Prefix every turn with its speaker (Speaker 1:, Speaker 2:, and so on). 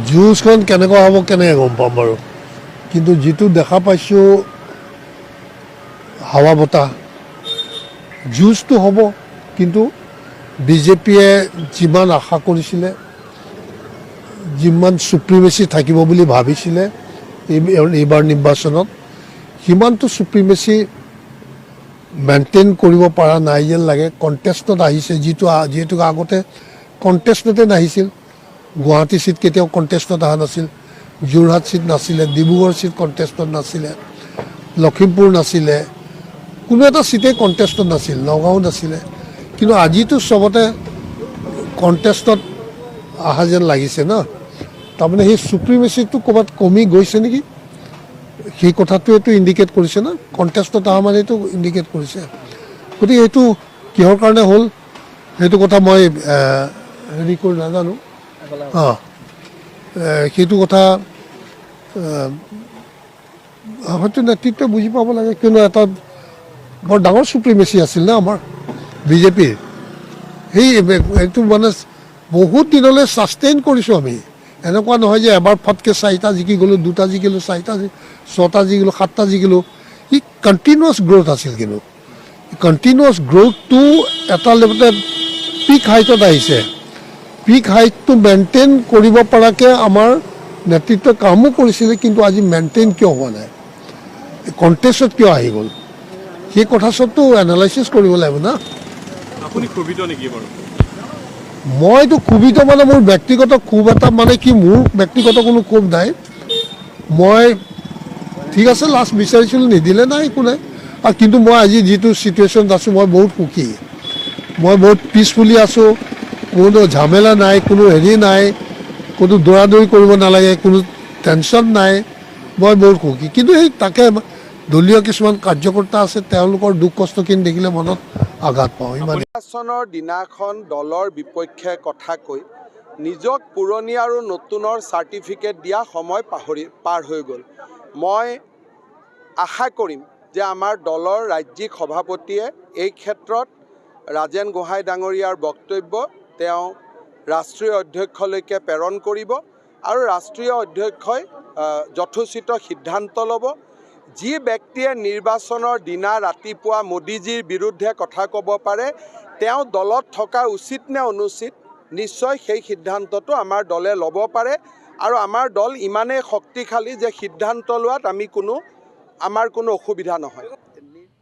Speaker 1: যুঁজখন কেনেকুৱা হ'ব কেনেকৈ গম পাম বাৰু, কিন্তু যিটো দেখা পাইছোঁ হাৱা বতাহ যুঁজটো হ'ব, কিন্তু বিজেপিয়ে যিমান আশা কৰিছিলে, যিমান সুপ্ৰিমেচি থাকিব বুলি ভাবিছিলে এইবাৰ নিৰ্বাচনত, সিমানটো সুপ্ৰিমেচি মেইনটেইন কৰিব পৰা নাই যেন লাগে। কণ্টেষ্টত আহিছে, যিহেতু আগতে কণ্টেষ্টতে নাহিছিল। গুৱাহাটী চিট কেতিয়াও কণ্টেষ্টত অহা নাছিল, যোৰহাট চিট নাছিলে, ডিব্ৰুগড় চিট কণ্টেষ্টত নাছিলে, লখিমপুৰ নাছিলে, কোনো এটা চিটেই কণ্টেষ্টত নাছিল, নগাঁও নাছিলে। কিন্তু আজিতো চবতে কণ্টেষ্টত অহা যেন লাগিছে ন। তাৰমানে সেই সুপ্ৰিমেচিটো ক'ৰবাত কমি গৈছে নেকি, সেই কথাটোৱেতো ইণ্ডিকেট কৰিছে ন। কণ্টেষ্টত অহা মানেতো ইণ্ডিকেট কৰিছে। গতিকে এইটো কিহৰ কাৰণে হ'ল সেইটো কথা মই হেৰি কৰি নাজানো। সেইটো কথা হয়তো নেতৃত্বই বুজি পাব লাগে, কিয়নো এটা বৰ ডাঙৰ সুপ্ৰিমেচি আছিল ন আমাৰ বিজেপিৰ। সেই এইটো মানে বহুত দিনলৈ ছাষ্টেইন কৰিছোঁ আমি। এনেকুৱা নহয় যে এবাৰ ফটকৈ 4টা জিকি গ'লোঁ, 2টা জিকিলোঁ, 4টা 6টা জিকিলোঁ, 7টা জিকিলোঁ। ই কণ্টিনিউৱাছ গ্ৰ'থ আছিল। কিন্তু কণ্টিনিউৱাছ গ্ৰ'থটো এটা লেভেলতে পিক হাইটত আহিছে। পিক হাইটটো মেইনটেইন কৰিব পৰাকৈ আমাৰ নেতৃত্বই কামো কৰিছিলে, কিন্তু আজি মেইনটেইন কিয় হোৱা নাই, কণ্টেষ্টত কিয় আহি গ'ল, সেই কথা চবটো এনালাইচিছ কৰিব লাগিব না।
Speaker 2: আপুনি ক্ষোভিত নেকি বাৰু?
Speaker 1: মইতো ক্ষোভিত মানে মোৰ ব্যক্তিগত ক্ষোভ এটা, মানে কি মোৰ ব্যক্তিগত কোনো ক্ষোভ নাই। মই ঠিক আছে লাষ্ট বিচাৰিছিলোঁ, নিদিলে নাই, একো নাই। আৰু কিন্তু মই আজি যিটো ছিটুৱেশ্যনত আছোঁ মই বহুত সুখী, মই বহুত পিচফুলি আছোঁ। কোনো ঝামেলা নাই, কোনো হেৰি নাই, কোনো দৌৰাদৌৰি কৰিব নালাগে, কোনো টেনশ্যন নাই। মই বহুত সুখী। কিন্তু সেই তাকে দলীয় কিছুমান কাৰ্যকৰ্তা আছে, তেওঁলোকৰ দুখ কষ্টখিনি দেখিলে মনত আঘাত পাওঁ। ইমান
Speaker 3: নিৰ্বাচনৰ দিনাখন দলৰ বিপক্ষে কথা কৈ নিজক পুৰণি আৰু নতুনৰ চাৰ্টিফিকেট দিয়া সময় পাৰ হৈ গ'ল। মই আশা কৰিম যে আমাৰ দলৰ ৰাজ্যিক সভাপতিয়ে এই ক্ষেত্ৰত ৰাজেন গোহাঁই ডাঙৰীয়াৰ বক্তব্য তেওঁ ৰাষ্ট্ৰীয় অধ্যক্ষলৈকে প্ৰেৰণ কৰিব আৰু ৰাষ্ট্ৰীয় অধ্যক্ষই যথোচিত সিদ্ধান্ত ল'ব। যি ব্যক্তিয়ে নিৰ্বাচনৰ দিনা ৰাতিপুৱা মোদীজীৰ বিৰুদ্ধে কথা ক'ব পাৰে, তেওঁ দলত থকা উচিত নে অনুচিত, নিশ্চয় সেই সিদ্ধান্তটো আমাৰ দলে ল'ব পাৰে। আৰু আমাৰ দল ইমানেই শক্তিশালী যে সিদ্ধান্ত লোৱাত আমাৰ কোনো অসুবিধা নহয়।